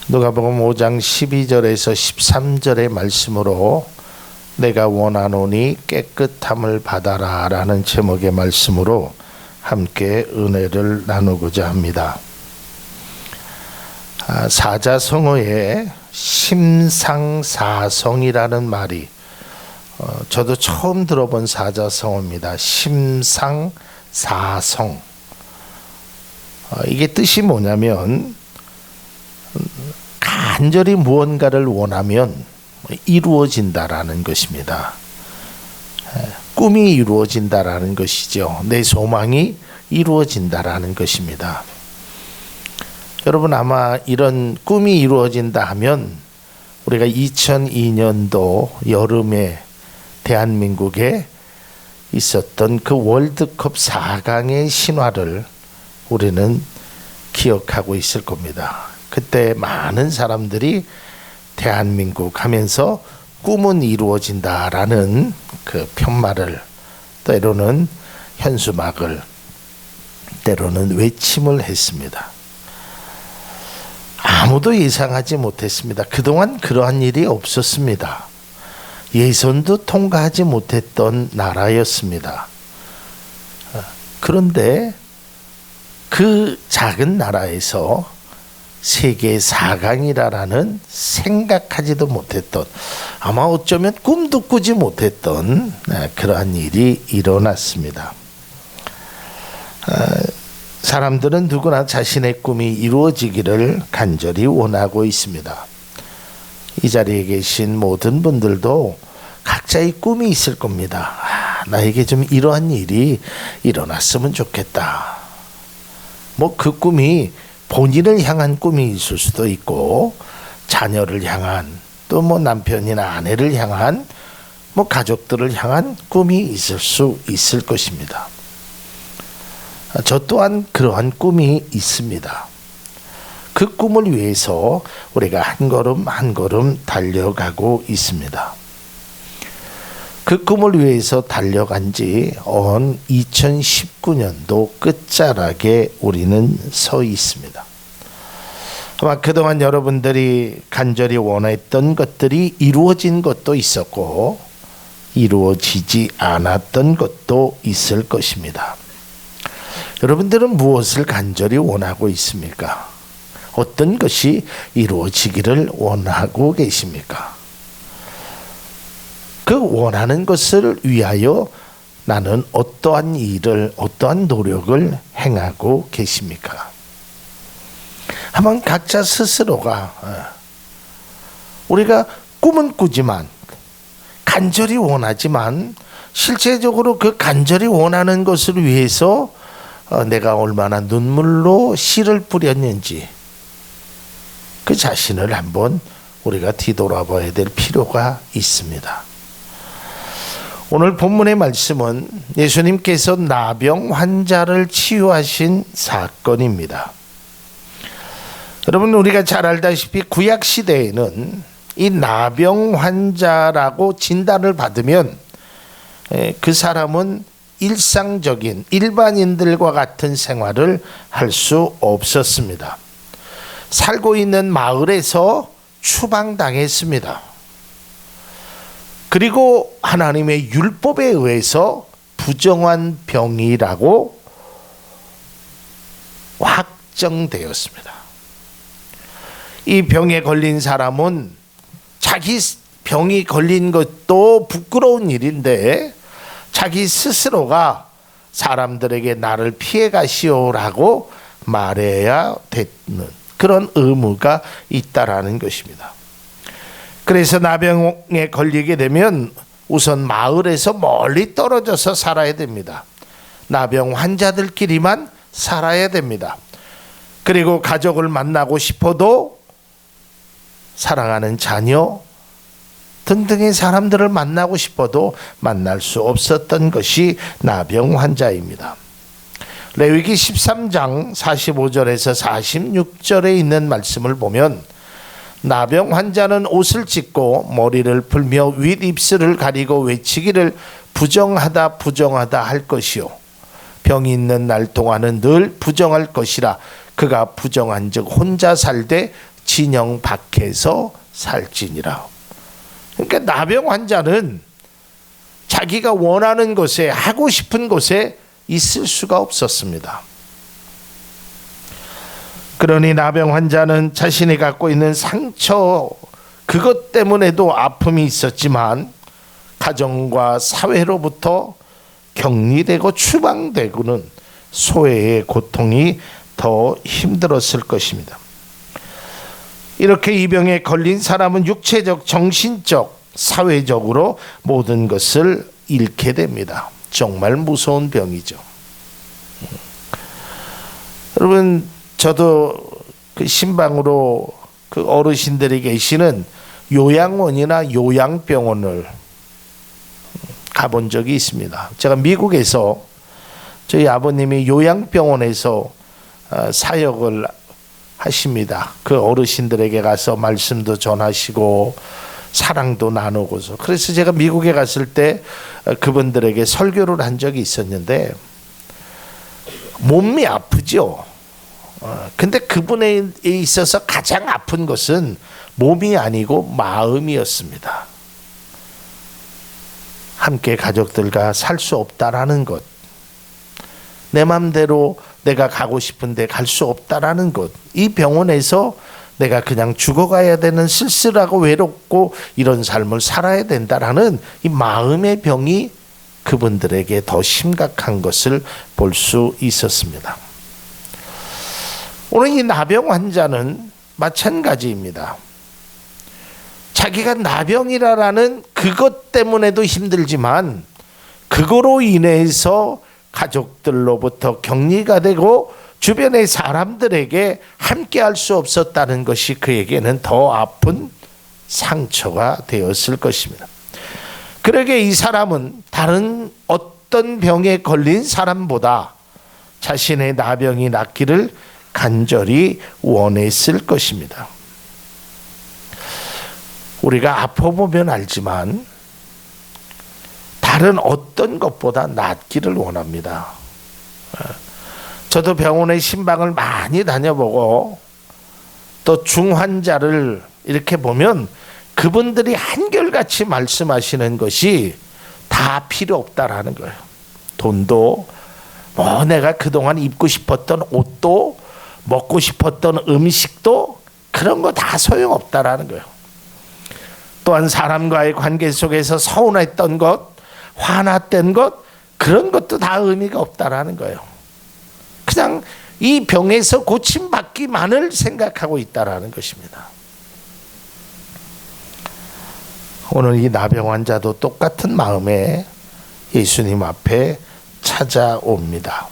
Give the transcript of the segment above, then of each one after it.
누가복음 5장 12절에서 13절의 말씀으로 내가 원하노니 깨끗함을 받아라 라는 제목의 말씀으로 함께 은혜를 나누고자 합니다. 사자성어에 심상사성이라는 말이 저도 처음 들어본 사자성어입니다. 심상사성. 이게 뜻이 뭐냐면 간절히 무언가를 원하면 이루어진다라는 것입니다. 꿈이 이루어진다라는 것이죠. 내 소망이 이루어진다라는 것입니다. 여러분 아마 이런 꿈이 이루어진다 하면 우리가 2002년도 여름에 대한민국에 있었던 그 월드컵 4강의 신화를 우리는 기억하고 있을 겁니다. 그때 많은 사람들이 대한민국 하면서 꿈은 이루어진다라는 그 편말을, 때로는 현수막을, 때로는 외침을 했습니다. 아무도 예상하지 못했습니다. 그동안 그러한 일이 없었습니다. 예선도 통과하지 못했던 나라였습니다. 그런데 그 작은 나라에서 세계 4강이라는 생각하지도 못했던, 아마 어쩌면 꿈도 꾸지 못했던 그러한 일이 일어났습니다. 사람들은 누구나 자신의 꿈이 이루어지기를 간절히 원하고 있습니다. 이 자리에 계신 모든 분들도 각자의 꿈이 있을 겁니다. 나에게 좀 이러한 일이 일어났으면 좋겠다. 그 꿈이 본인을 향한 꿈이 있을 수도 있고, 자녀를 향한, 또 남편이나 아내를 향한, 가족들을 향한 꿈이 있을 수 있을 것입니다. 저 또한 그러한 꿈이 있습니다. 그 꿈을 위해서 우리가 한 걸음 한 걸음 달려가고 있습니다. 그 꿈을 위해서 달려간 지 2019년도 끝자락에 우리는 서 있습니다. 아마 그동안 여러분들이 간절히 원했던 것들이 이루어진 것도 있었고 이루어지지 않았던 것도 있을 것입니다. 여러분들은 무엇을 간절히 원하고 있습니까? 어떤 것이 이루어지기를 원하고 계십니까? 그 원하는 것을 위하여 나는 어떠한 일을, 어떠한 노력을 행하고 계십니까? 한번 각자 스스로가, 우리가 꿈은 꾸지만, 간절히 원하지만 실제적으로 그 간절히 원하는 것을 위해서 내가 얼마나 눈물로 씨를 뿌렸는지 그 자신을 한번 우리가 뒤돌아봐야 될 필요가 있습니다. 오늘 본문의 말씀은 예수님께서 나병 환자를 치유하신 사건입니다. 여러분 우리가 잘 알다시피 구약 시대에는 이 나병 환자라고 진단을 받으면 그 사람은 일상적인 일반인들과 같은 생활을 할 수 없었습니다. 살고 있는 마을에서 추방당했습니다. 그리고 하나님의 율법에 의해서 부정한 병이라고 확정되었습니다. 이 병에 걸린 사람은 자기 병이 걸린 것도 부끄러운 일인데 자기 스스로가 사람들에게 나를 피해 가시오라고 말해야 되는 그런 의무가 있다라는 것입니다. 그래서 나병에 걸리게 되면 우선 마을에서 멀리 떨어져서 살아야 됩니다. 나병 환자들끼리만 살아야 됩니다. 그리고 가족을 만나고 싶어도 사랑하는 자녀 등등의 사람들을 만나고 싶어도 만날 수 없었던 것이 나병 환자입니다. 레위기 13장 45절에서 46절에 있는 말씀을 보면 나병 환자는 옷을 찢고 머리를 풀며 윗입술을 가리고 외치기를 부정하다 부정하다 할 것이요 병이 있는 날 동안은 늘 부정할 것이라 그가 부정한 즉 혼자 살되 진영 밖에서 살지니라. 그러니까 나병 환자는 자기가 원하는 곳에, 하고 싶은 곳에 있을 수가 없었습니다. 그러니 나병 환자는 자신이 갖고 있는 상처, 그것 때문에도 아픔이 있었지만 가정과 사회로부터 격리되고 추방되고는 소외의 고통이 더 힘들었을 것입니다. 이렇게 이 병에 걸린 사람은 육체적, 정신적, 사회적으로 모든 것을 잃게 됩니다. 정말 무서운 병이죠. 여러분, 저도 그 신방으로 그 어르신들이 계시는 요양원이나 요양병원을 가본 적이 있습니다. 제가 미국에서 저희 아버님이 요양병원에서 사역을 하십니다. 그 어르신들에게 가서 말씀도 전하시고 사랑도 나누고서. 그래서 제가 미국에 갔을 때 그분들에게 설교를 한 적이 있었는데 몸이 아프죠. 근데 그분에 있어서 가장 아픈 것은 몸이 아니고 마음이었습니다. 함께 가족들과 살 수 없다라는 것, 내 맘대로 내가 가고 싶은데 갈 수 없다라는 것, 이 병원에서 내가 그냥 죽어가야 되는 쓸쓸하고 외롭고 이런 삶을 살아야 된다라는 이 마음의 병이 그분들에게 더 심각한 것을 볼 수 있었습니다. 오늘 이 나병 환자는 마찬가지입니다. 자기가 나병이라는 그것 때문에도 힘들지만 그거로 인해서 가족들로부터 격리가 되고 주변의 사람들에게 함께 할 수 없었다는 것이 그에게는 더 아픈 상처가 되었을 것입니다. 그러게 이 사람은 다른 어떤 병에 걸린 사람보다 자신의 나병이 낫기를 간절히 원했을 것입니다. 우리가 아파보면 알지만 다른 어떤 것보다 낫기를 원합니다. 저도 병원에 신방을 많이 다녀보고 또 중환자를 이렇게 보면 그분들이 한결같이 말씀하시는 것이 다 필요 없다라는 거예요. 돈도 내가 그동안 입고 싶었던 옷도 먹고 싶었던 음식도 그런 거 다 소용없다라는 거예요. 또한 사람과의 관계 속에서 서운했던 것, 화났던 것, 그런 것도 다 의미가 없다라는 거예요. 그냥 이 병에서 고침받기만을 생각하고 있다라는 것입니다. 오늘 이 나병 환자도 똑같은 마음에 예수님 앞에 찾아옵니다.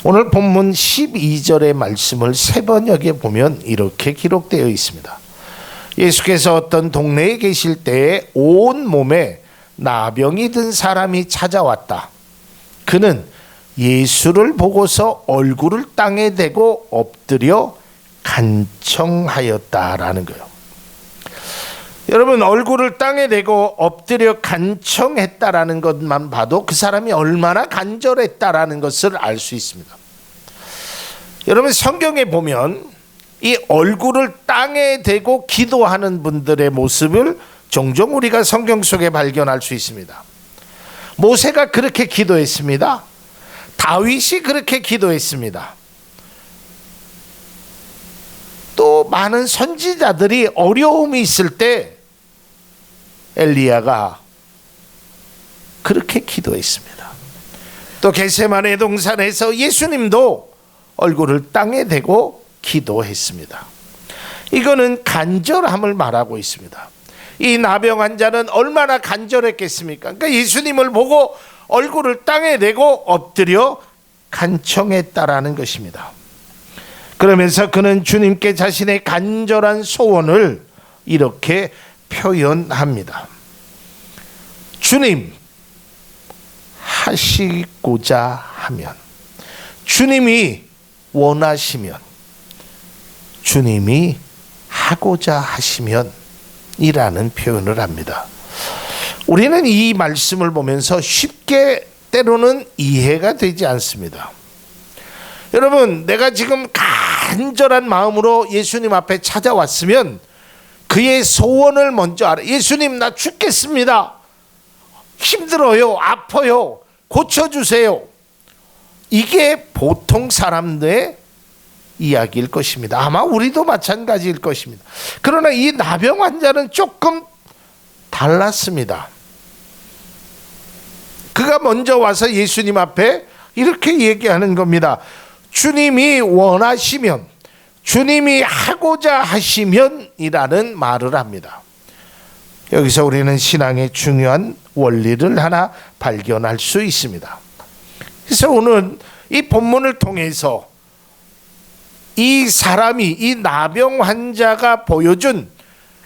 오늘 본문 12절의 말씀을 세 번역에 보면 이렇게 기록되어 있습니다. 예수께서 어떤 동네에 계실 때에 온 몸에 나병이 든 사람이 찾아왔다. 그는 예수를 보고서 얼굴을 땅에 대고 엎드려 간청하였다라는 거예요. 여러분, 얼굴을 땅에 대고 엎드려 간청했다라는 것만 봐도 그 사람이 얼마나 간절했다라는 것을 알 수 있습니다. 여러분, 성경에 보면 이 얼굴을 땅에 대고 기도하는 분들의 모습을 종종 우리가 성경 속에 발견할 수 있습니다. 모세가 그렇게 기도했습니다. 다윗이 그렇게 기도했습니다. 또 많은 선지자들이 어려움이 있을 때 엘리야가 그렇게 기도했습니다. 또 겟세마네 동산에서 예수님도 얼굴을 땅에 대고 기도했습니다. 이거는 간절함을 말하고 있습니다. 이 나병 환자는 얼마나 간절했겠습니까? 그러니까 예수님을 보고 얼굴을 땅에 대고 엎드려 간청했다라는 것입니다. 그러면서 그는 주님께 자신의 간절한 소원을 이렇게 표현합니다. 주님, 하시고자 하면, 주님이 원하시면, 주님이 하고자 하시면 이라는 표현을 합니다. 우리는 이 말씀을 보면서 쉽게 때로는 이해가 되지 않습니다. 여러분, 내가 지금 간절한 마음으로 예수님 앞에 찾아왔으면 그의 소원을 먼저 알아. 예수님, 나 죽겠습니다. 힘들어요. 아파요. 고쳐주세요. 이게 보통 사람들의 이야기일 것입니다. 아마 우리도 마찬가지일 것입니다. 그러나 이 나병 환자는 조금 달랐습니다. 그가 먼저 와서 예수님 앞에 이렇게 얘기하는 겁니다. 주님이 원하시면, 주님이 하고자 하시면 이라는 말을 합니다. 여기서 우리는 신앙의 중요한 원리를 하나 발견할 수 있습니다. 그래서 오늘 이 본문을 통해서 이 사람이, 이 나병 환자가 보여준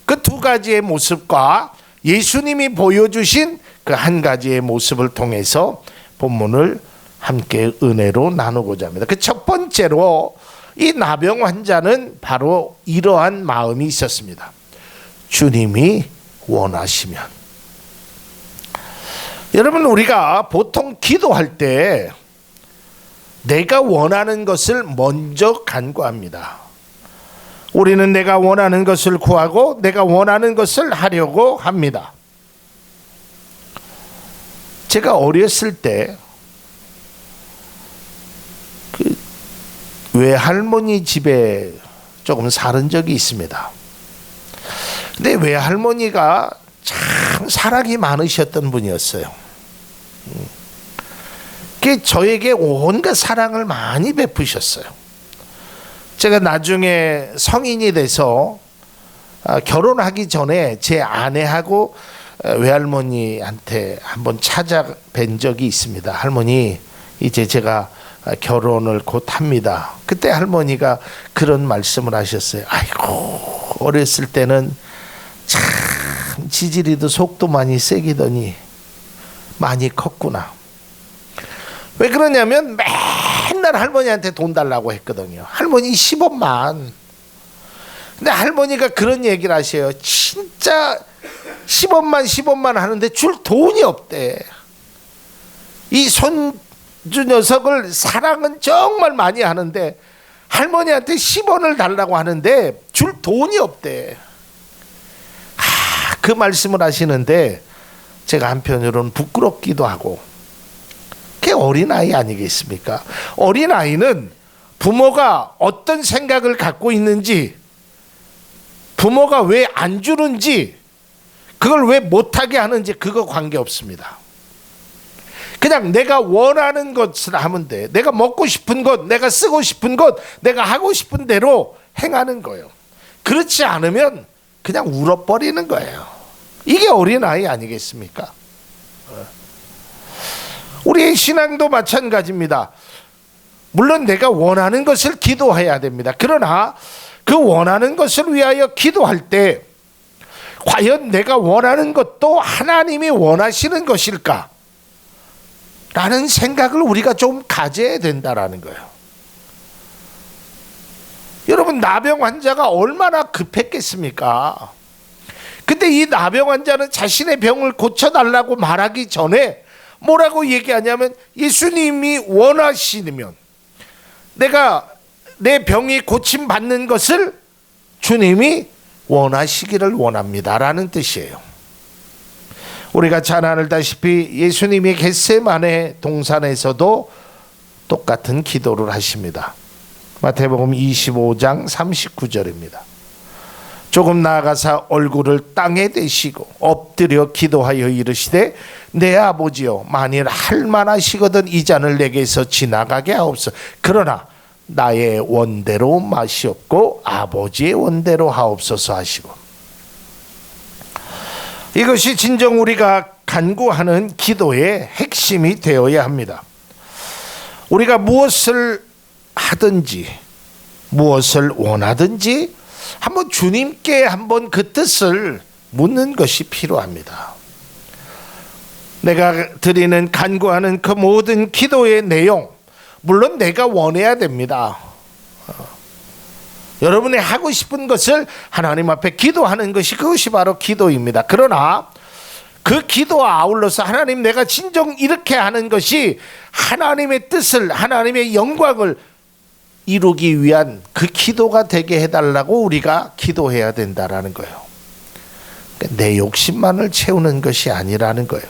그 두 가지의 모습과 예수님이 보여주신 그 한 가지의 모습을 통해서 본문을 함께 은혜로 나누고자 합니다. 그 첫 번째로 이 나병 환자는 바로 이러한 마음이 있었습니다. 주님이 원하시면. 여러분, 우리가 보통 기도할 때 내가 원하는 것을 먼저 간구합니다. 우리는 내가 원하는 것을 구하고 내가 원하는 것을 하려고 합니다. 제가 어렸을 때 그 외할머니 집에 조금 살은 적이 있습니다. 근데 외할머니가 참 사랑이 많으셨던 분이었어요. 저에게 온갖 사랑을 많이 베푸셨어요. 제가 나중에 성인이 돼서 결혼하기 전에 제 아내하고 외할머니한테 한번 찾아뵌 적이 있습니다. 할머니, 이제 제가 결혼을 곧 합니다. 그때 할머니가 그런 말씀을 하셨어요. 아이고, 어렸을 때는 참 지질이도 속도 많이 세기더니 많이 컸구나. 왜 그러냐면 맨날 할머니한테 돈 달라고 했거든요. 할머니 10원만. 근데 할머니가 그런 얘기를 하셔요. 진짜 10원만 하는데 줄 돈이 없대. 이 손주 녀석을 사랑은 정말 많이 하는데 할머니한테 10원을 달라고 하는데 줄 돈이 없대. 그 말씀을 하시는데 제가 한편으로는 부끄럽기도 하고, 그게 어린아이 아니겠습니까? 어린아이는 부모가 어떤 생각을 갖고 있는지, 부모가 왜 안 주는지, 그걸 왜 못하게 하는지 그거 관계없습니다. 그냥 내가 원하는 것을 하면 돼. 내가 먹고 싶은 것, 내가 쓰고 싶은 것, 내가 하고 싶은 대로 행하는 거예요. 그렇지 않으면 그냥 울어버리는 거예요. 이게 어린아이 아니겠습니까? 우리의 신앙도 마찬가지입니다. 물론 내가 원하는 것을 기도해야 됩니다. 그러나 그 원하는 것을 위하여 기도할 때 과연 내가 원하는 것도 하나님이 원하시는 것일까? 라는 생각을 우리가 좀 가져야 된다라는 거예요. 여러분, 나병 환자가 얼마나 급했겠습니까? 근데 이 나병 환자는 자신의 병을 고쳐달라고 말하기 전에 뭐라고 얘기하냐면, 예수님이 원하시면, 내가 내 병이 고침받는 것을 주님이 원하시기를 원합니다라는 뜻이에요. 우리가 잘 알다시피 예수님이 겟세마네 동산에서도 똑같은 기도를 하십니다. 마태복음 25장 39절입니다. 조금 나아가사 얼굴을 땅에 대시고 엎드려 기도하여 이르시되, 내 아버지여, 만일 할만하시거든 이 잔을 내게서 지나가게 하옵소서. 그러나 나의 원대로 마시옵고 아버지의 원대로 하옵소서 하시고. 이것이 진정 우리가 간구하는 기도의 핵심이 되어야 합니다. 우리가 무엇을 하든지 무엇을 원하든지 한번 주님께 한번 그 뜻을 묻는 것이 필요합니다. 내가 드리는 간구하는 그 모든 기도의 내용, 물론 내가 원해야 됩니다. 여러분이 하고 싶은 것을 하나님 앞에 기도하는 것이, 그것이 바로 기도입니다. 그러나 그 기도와 아울러서 하나님, 내가 진정 이렇게 하는 것이 하나님의 뜻을, 하나님의 영광을 이루기 위한 그 기도가 되게 해달라고 우리가 기도해야 된다라는 거예요. 내 욕심만을 채우는 것이 아니라는 거예요.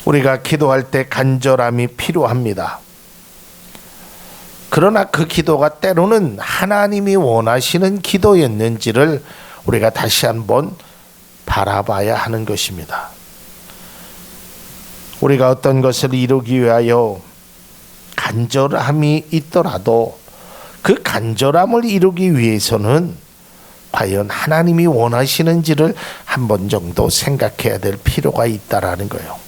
우리가 기도할 때 간절함이 필요합니다. 그러나 그 기도가 때로는 하나님이 원하시는 기도였는지를 우리가 다시 한번 바라봐야 하는 것입니다. 우리가 어떤 것을 이루기 위하여 간절함이 있더라도 그 간절함을 이루기 위해서는 과연 하나님이 원하시는지를 한 번 정도 생각해야 될 필요가 있다라는 거예요.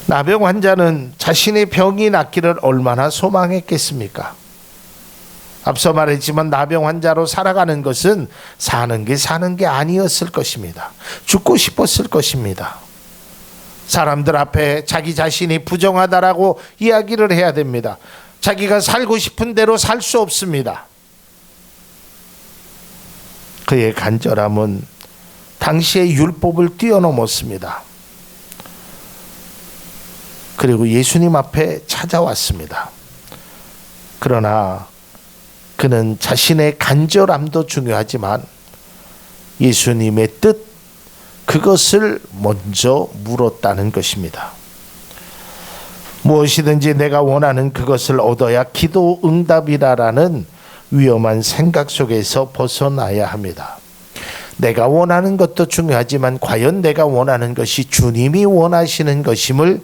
나병 환자는 자신의 병이 낫기를 얼마나 소망했겠습니까? 앞서 말했지만 나병 환자로 살아가는 것은 사는 게 아니었을 것입니다. 죽고 싶었을 것입니다. 사람들 앞에 자기 자신이 부정하다라고 이야기를 해야 됩니다. 자기가 살고 싶은 대로 살 수 없습니다. 그의 간절함은 당시의 율법을 뛰어넘었습니다. 그리고 예수님 앞에 찾아왔습니다. 그러나 그는 자신의 간절함도 중요하지만 예수님의 뜻, 그것을 먼저 물었다는 것입니다. 무엇이든지 내가 원하는 그것을 얻어야 기도 응답이라는 위험한 생각 속에서 벗어나야 합니다. 내가 원하는 것도 중요하지만 과연 내가 원하는 것이 주님이 원하시는 것임을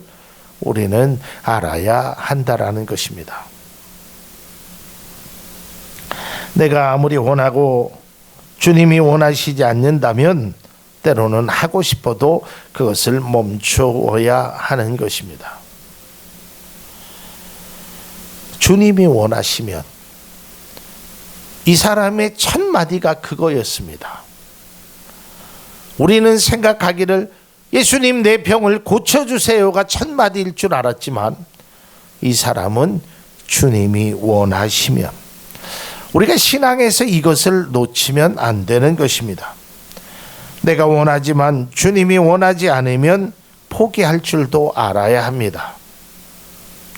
우리는 알아야 한다라는 것입니다. 내가 아무리 원하고 주님이 원하시지 않는다면 때로는 하고 싶어도 그것을 멈춰야 하는 것입니다. 주님이 원하시면 이 사람의 첫 마디가 그거였습니다. 우리는 생각하기를 예수님 내 병을 고쳐주세요가 첫 마디일 줄 알았지만 이 사람은 주님이 원하시면, 우리가 신앙에서 이것을 놓치면 안 되는 것입니다. 내가 원하지만 주님이 원하지 않으면 포기할 줄도 알아야 합니다.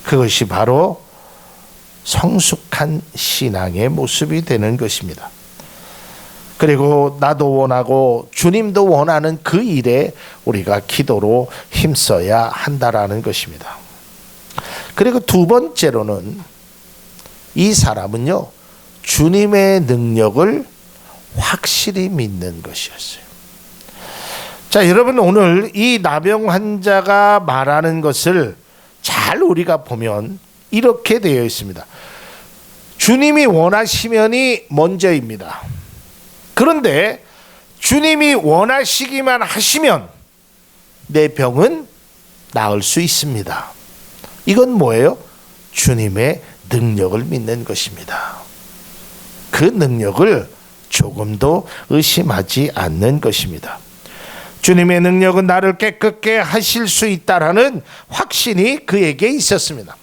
그것이 바로 성숙한 신앙의 모습이 되는 것입니다. 그리고 나도 원하고 주님도 원하는 그 일에 우리가 기도로 힘써야 한다라는 것입니다. 그리고 두 번째로는 이 사람은요, 주님의 능력을 확실히 믿는 것이었어요. 자, 여러분, 오늘 이 나병 환자가 말하는 것을 잘 우리가 보면 이렇게 되어 있습니다. 주님이 원하시면이 먼저입니다. 그런데 주님이 원하시기만 하시면 내 병은 나을 수 있습니다. 이건 뭐예요? 주님의 능력을 믿는 것입니다. 그 능력을 조금도 의심하지 않는 것입니다. 주님의 능력은 나를 깨끗게 하실 수 있다라는 확신이 그에게 있었습니다.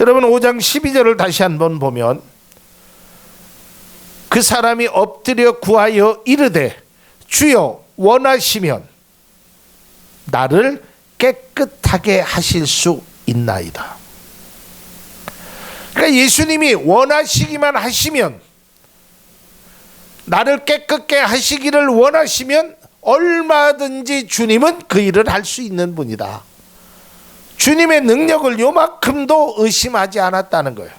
여러분, 5장 12절을 다시 한번 보면 그 사람이 엎드려 구하여 이르되 주여 원하시면 나를 깨끗하게 하실 수 있나이다. 그러니까 예수님이 원하시기만 하시면, 나를 깨끗게 하시기를 원하시면 얼마든지 주님은 그 일을 할 수 있는 분이다. 주님의 능력을 요만큼도 의심하지 않았다는 거예요.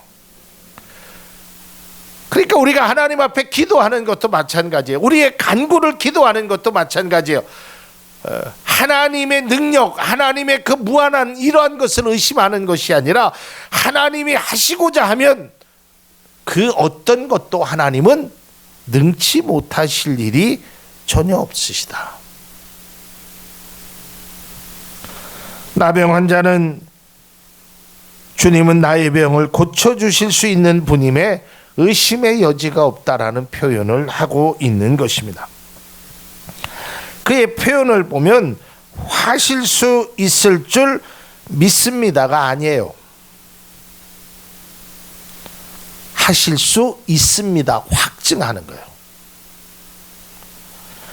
그러니까 우리가 하나님 앞에 기도하는 것도 마찬가지예요. 우리의 간구를 기도하는 것도 마찬가지예요. 하나님의 능력, 하나님의 그 무한한 이러한 것을 의심하는 것이 아니라 하나님이 하시고자 하면 그 어떤 것도 하나님은 능치 못하실 일이 전혀 없으시다. 나병 환자는 주님은 나의 병을 고쳐주실 수 있는 분임에 의심의 여지가 없다라는 표현을 하고 있는 것입니다. 그의 표현을 보면 하실 수 있을 줄 믿습니다가 아니에요. 하실 수 있습니다. 확증하는 거예요.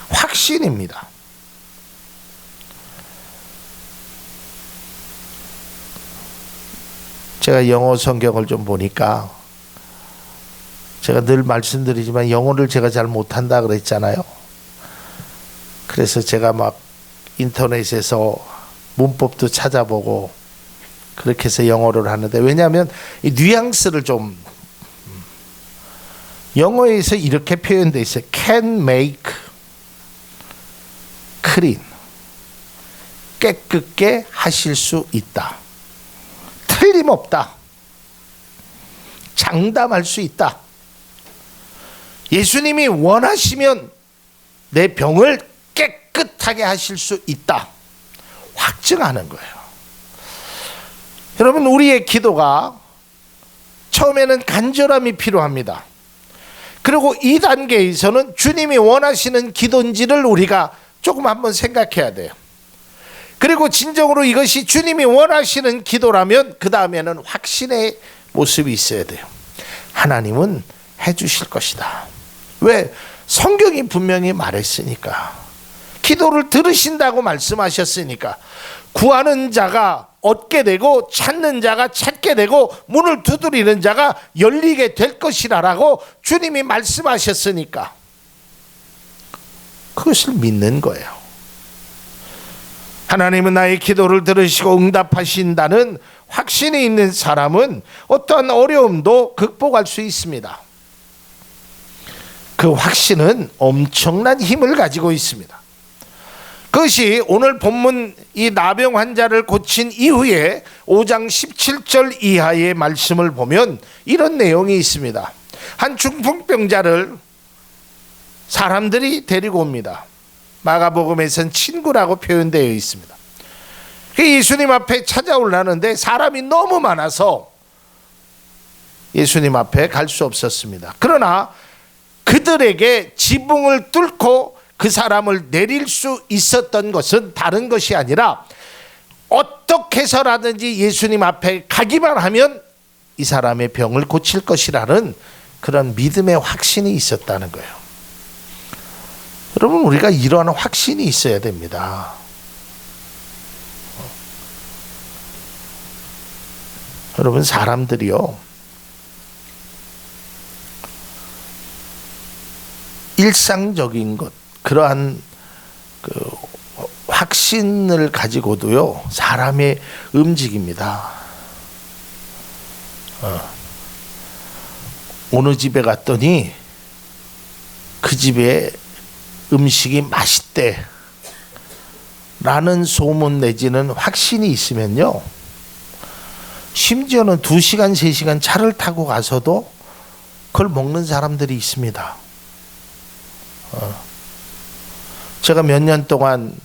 확신입니다. 제가 영어 성경을 좀 보니까 제가 늘 말씀드리지만 영어를 제가 잘 못한다 그랬잖아요. 그래서 제가 막 인터넷에서 문법도 찾아보고 그렇게 해서 영어를 하는데, 왜냐하면 이 뉘앙스를 좀, 영어에서 이렇게 표현되어 있어요. can make clean. 깨끗게 하실 수 있다. 틀림없다. 장담할 수 있다. 예수님이 원하시면 내 병을 깨끗하게 하실 수 있다. 확증하는 거예요. 여러분, 우리의 기도가 처음에는 간절함이 필요합니다. 그리고 이 단계에서는 주님이 원하시는 기도인지를 우리가 조금 한번 생각해야 돼요. 그리고 진정으로 이것이 주님이 원하시는 기도라면 그 다음에는 확신의 모습이 있어야 돼요. 하나님은 해주실 것이다. 왜? 성경이 분명히 말했으니까. 기도를 들으신다고 말씀하셨으니까. 구하는 자가 얻게 되고 찾는 자가 찾게 되고 문을 두드리는 자가 열리게 될 것이라고 주님이 말씀하셨으니까 그것을 믿는 거예요. 하나님은 나의 기도를 들으시고 응답하신다는 확신이 있는 사람은 어떠한 어려움도 극복할 수 있습니다. 그 확신은 엄청난 힘을 가지고 있습니다. 그것이 오늘 본문 이 나병 환자를 고친 이후에 5장 17절 이하의 말씀을 보면 이런 내용이 있습니다. 한 중풍병자를 사람들이 데리고 옵니다. 마가복음에서는 친구라고 표현되어 있습니다. 예수님 앞에 찾아오려는데 사람이 너무 많아서 예수님 앞에 갈 수 없었습니다. 그러나 그들에게 지붕을 뚫고 그 사람을 내릴 수 있었던 것은 다른 것이 아니라 어떻게 해서라든지 예수님 앞에 가기만 하면 이 사람의 병을 고칠 것이라는 그런 믿음의 확신이 있었다는 거예요. 여러분, 우리가 이러한 확신이 있어야 됩니다. 여러분, 사람들이요, 일상적인 것, 그러한 그 확신을 가지고도요 사람의 움직입니다. 어느 집에 갔더니 그 집에 음식이 맛있대 라는 소문 내지는 확신이 있으면요, 심지어는 2시간 3시간 차를 타고 가서도 그걸 먹는 사람들이 있습니다. 제가 몇 년 동안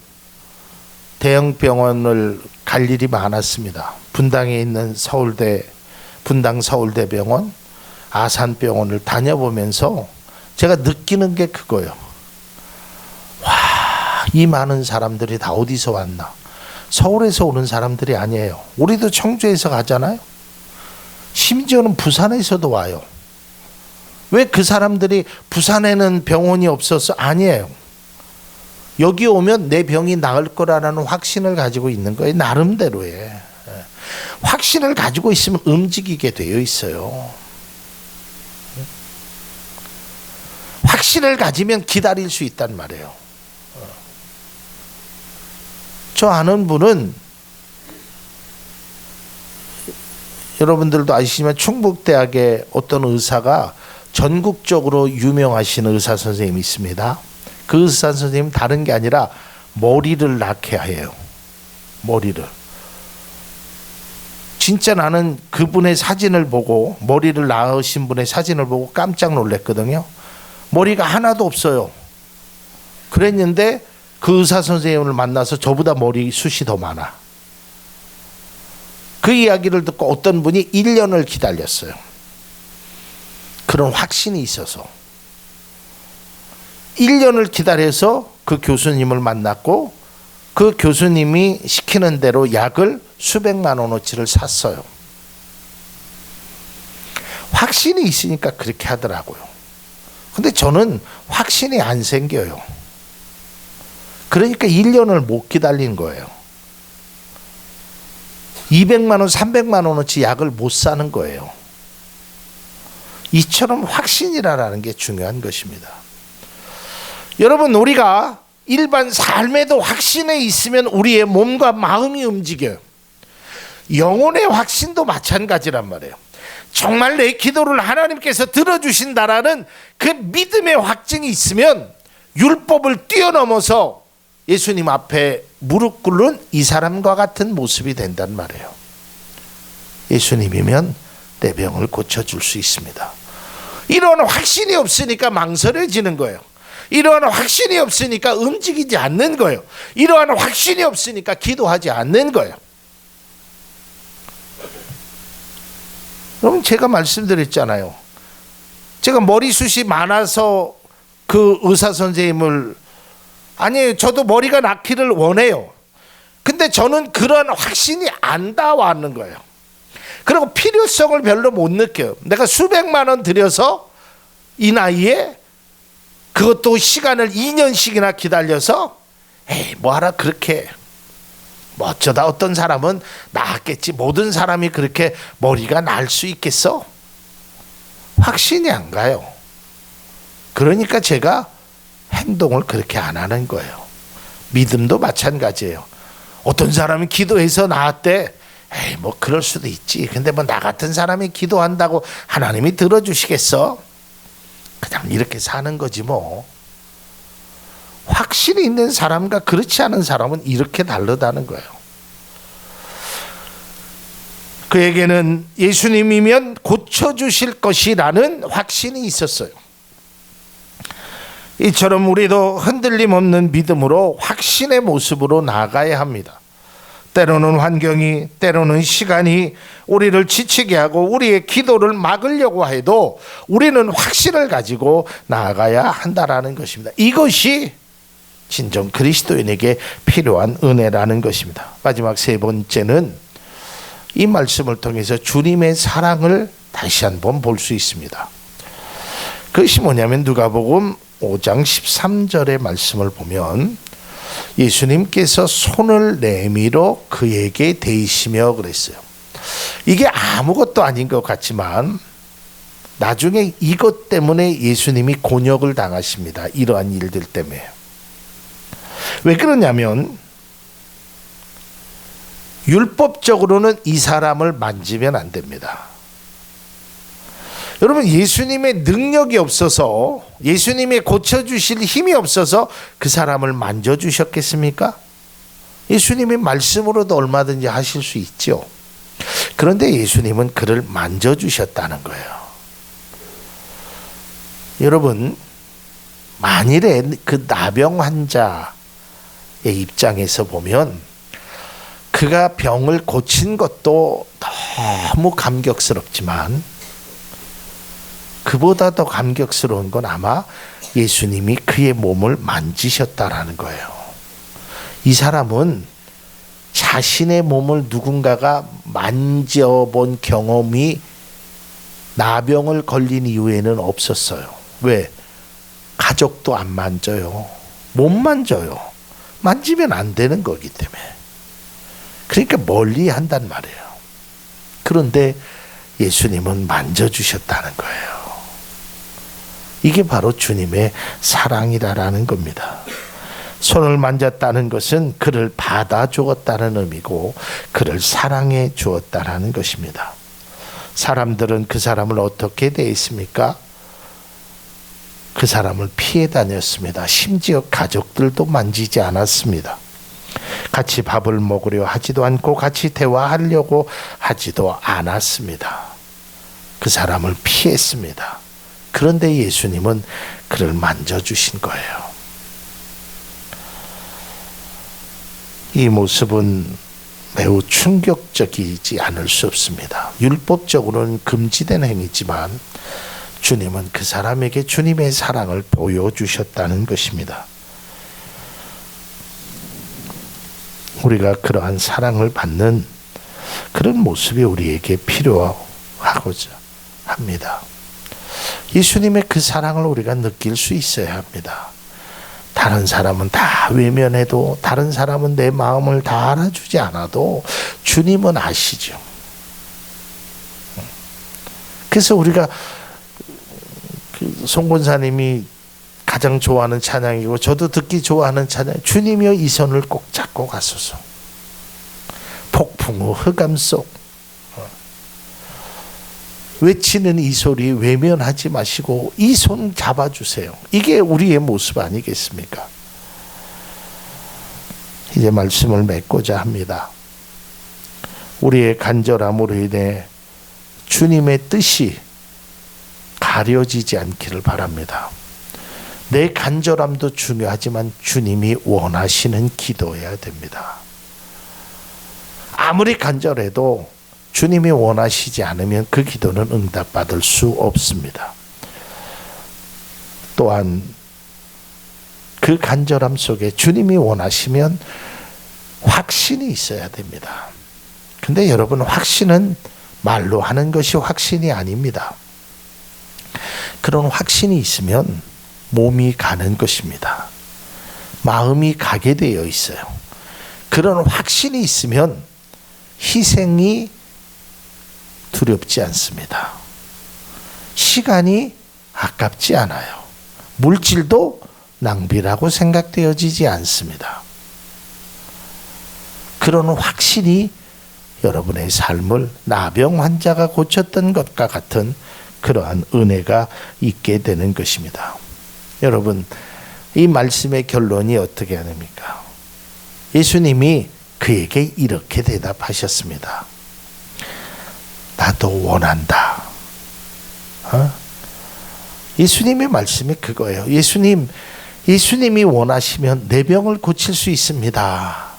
대형 병원을 갈 일이 많았습니다. 분당에 있는 분당 서울대병원, 아산병원을 다녀보면서 제가 느끼는 게 그거예요. 와, 이 많은 사람들이 다 어디서 왔나? 서울에서 오는 사람들이 아니에요. 우리도 청주에서 가잖아요. 심지어는 부산에서도 와요. 왜 그 사람들이 부산에는 병원이 없어서? 아니에요. 여기 오면 내 병이 나을 거라는 확신을 가지고 있는 거예요. 나름대로의 확신을 가지고 있으면 움직이게 되어 있어요. 확신을 가지면 기다릴 수 있단 말이에요. 저 아는 분은, 여러분들도 아시지만 충북대학의 어떤 의사가 전국적으로 유명하신 의사 선생님이 있습니다. 그 의사 선생님은 다른 게 아니라 머리를 낳게 해요. 머리를. 진짜 나는 그분의 사진을 보고, 머리를 낳으신 분의 사진을 보고 깜짝 놀랐거든요. 머리가 하나도 없어요. 그랬는데 그 의사 선생님을 만나서 저보다 머리숱이 더 많아. 그 이야기를 듣고 어떤 분이 1년을 기다렸어요. 그런 확신이 있어서 1년을 기다려서 그 교수님을 만났고, 그 교수님이 시키는 대로 약을 수백만 원어치를 샀어요. 확신이 있으니까 그렇게 하더라고요. 근데 저는 확신이 안 생겨요. 그러니까 1년을 못 기다린 거예요. 200만 원, 300만 원어치 약을 못 사는 거예요. 이처럼 확신이라는 게 중요한 것입니다. 여러분, 우리가 일반 삶에도 확신에 있으면 우리의 몸과 마음이 움직여요. 영혼의 확신도 마찬가지란 말이에요. 정말 내 기도를 하나님께서 들어주신다라는 그 믿음의 확증이 있으면 율법을 뛰어넘어서 예수님 앞에 무릎 꿇는 이 사람과 같은 모습이 된단 말이에요. 예수님이면 내 병을 고쳐줄 수 있습니다. 이런 확신이 없으니까 망설여지는 거예요. 이러한 확신이 없으니까 움직이지 않는 거예요. 이러한 확신이 없으니까 기도하지 않는 거예요. 여러분, 제가 말씀드렸잖아요. 제가 머리숱이 많아서 그 의사 선생님을, 아니 저도 머리가 낳기를 원해요. 근데 저는 그런 확신이 안 닿아왔는 거예요. 그리고 필요성을 별로 못 느껴요. 내가 수백만 원 들여서 이 나이에, 그것도 시간을 2년씩이나 기다려서, 에이 뭐하라 그렇게, 뭐 어쩌다 어떤 사람은 나았겠지, 모든 사람이 그렇게 머리가 날 수 있겠어? 확신이 안 가요. 그러니까 제가 행동을 그렇게 안 하는 거예요. 믿음도 마찬가지예요. 어떤 사람이 기도해서 나았대. 에이 뭐 그럴 수도 있지. 근데 뭐 나 같은 사람이 기도한다고 하나님이 들어주시겠어? 그냥 이렇게 사는 거지 뭐. 확신이 있는 사람과 그렇지 않은 사람은 이렇게 다르다는 거예요. 그에게는 예수님이면 고쳐주실 것이라는 확신이 있었어요. 이처럼 우리도 흔들림 없는 믿음으로 확신의 모습으로 나아가야 합니다. 때로는 환경이, 때로는 시간이 우리를 지치게 하고 우리의 기도를 막으려고 해도 우리는 확신을 가지고 나아가야 한다라는 것입니다. 이것이 진정 그리스도인에게 필요한 은혜라는 것입니다. 마지막 세 번째는 이 말씀을 통해서 주님의 사랑을 다시 한번 볼 수 있습니다. 그것이 뭐냐면 누가복음 5장 13절의 말씀을 보면 예수님께서 손을 내밀어 그에게 대시며 그랬어요. 이게 아무것도 아닌 것 같지만 나중에 이것 때문에 예수님이 곤욕을 당하십니다. 이러한 일들 때문에. 왜 그러냐면 율법적으로는 이 사람을 만지면 안 됩니다. 여러분, 예수님의 능력이 없어서, 예수님이 고쳐주실 힘이 없어서 그 사람을 만져주셨겠습니까? 예수님의 말씀으로도 얼마든지 하실 수 있죠. 그런데 예수님은 그를 만져주셨다는 거예요. 여러분, 만일에 그 나병 환자의 입장에서 보면 그가 병을 고친 것도 너무 감격스럽지만 그보다 더 감격스러운 건 아마 예수님이 그의 몸을 만지셨다라는 거예요. 이 사람은 자신의 몸을 누군가가 만져본 경험이 나병을 걸린 이후에는 없었어요. 왜? 가족도 안 만져요. 못 만져요. 만지면 안 되는 거기 때문에. 그러니까 멀리 한단 말이에요. 그런데 예수님은 만져주셨다는 거예요. 이게 바로 주님의 사랑이라는 겁니다. 손을 만졌다는 것은 그를 받아주었다는 의미고 그를 사랑해 주었다는 것입니다. 사람들은 그 사람을 어떻게 대했습니까? 그 사람을 피해 다녔습니다. 심지어 가족들도 만지지 않았습니다. 같이 밥을 먹으려 하지도 않고 같이 대화하려고 하지도 않았습니다. 그 사람을 피했습니다. 그런데 예수님은 그를 만져주신 거예요. 이 모습은 매우 충격적이지 않을 수 없습니다. 율법적으로는 금지된 행위지만 주님은 그 사람에게 주님의 사랑을 보여주셨다는 것입니다. 우리가 그러한 사랑을 받는 그런 모습이 우리에게 필요하고자 합니다. 예수님의 그 사랑을 우리가 느낄 수 있어야 합니다. 다른 사람은 다 외면해도, 다른 사람은 내 마음을 다 알아주지 않아도 주님은 아시죠. 그래서 우리가 송 권사님이 가장 좋아하는 찬양이고 저도 듣기 좋아하는 찬양, 주님이여 이 손을 꼭 잡고 가소서. 폭풍 후 흑암 속 외치는 이 소리 외면하지 마시고 이 손 잡아주세요. 이게 우리의 모습 아니겠습니까? 이제 말씀을 맺고자 합니다. 우리의 간절함으로 인해 주님의 뜻이 가려지지 않기를 바랍니다. 내 간절함도 중요하지만 주님이 원하시는 기도해야 됩니다. 아무리 간절해도 주님이 원하시지 않으면 그 기도는 응답받을 수 없습니다. 또한 그 간절함 속에 주님이 원하시면 확신이 있어야 됩니다. 근데 여러분, 확신은 말로 하는 것이 확신이 아닙니다. 그런 확신이 있으면 몸이 가는 것입니다. 마음이 가게 되어 있어요. 그런 확신이 있으면 희생이 두렵지 않습니다. 시간이 아깝지 않아요. 물질도 낭비라고 생각되어지지 않습니다. 그런 확신이 여러분의 삶을 나병 환자가 고쳤던 것과 같은 그러한 은혜가 있게 되는 것입니다. 여러분, 이 말씀의 결론이 어떻게 하십니까? 예수님이 그에게 이렇게 대답하셨습니다. 나도 원한다. 예수님의 말씀이 그거예요. 예수님이 원하시면 내 병을 고칠 수 있습니다.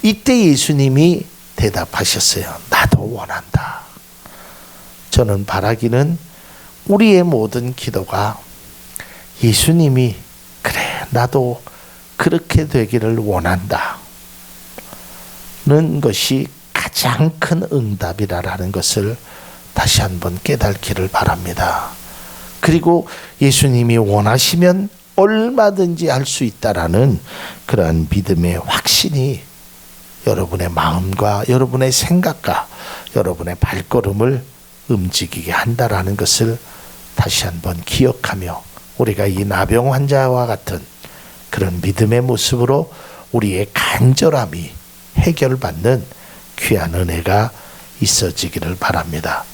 이때 예수님이 대답하셨어요. 나도 원한다. 저는 바라기는 우리의 모든 기도가 예수님이 그래 나도 그렇게 되기를 원한다 는 것이 가장 큰 응답이라는 것을 다시 한번 깨닫기를 바랍니다. 그리고 예수님이 원하시면 얼마든지 할 수 있다라는 그러한 믿음의 확신이 여러분의 마음과 여러분의 생각과 여러분의 발걸음을 움직이게 한다라는 것을 다시 한번 기억하며 우리가 이 나병 환자와 같은 그런 믿음의 모습으로 우리의 간절함이 해결받는 귀한 은혜가 있어지기를 바랍니다.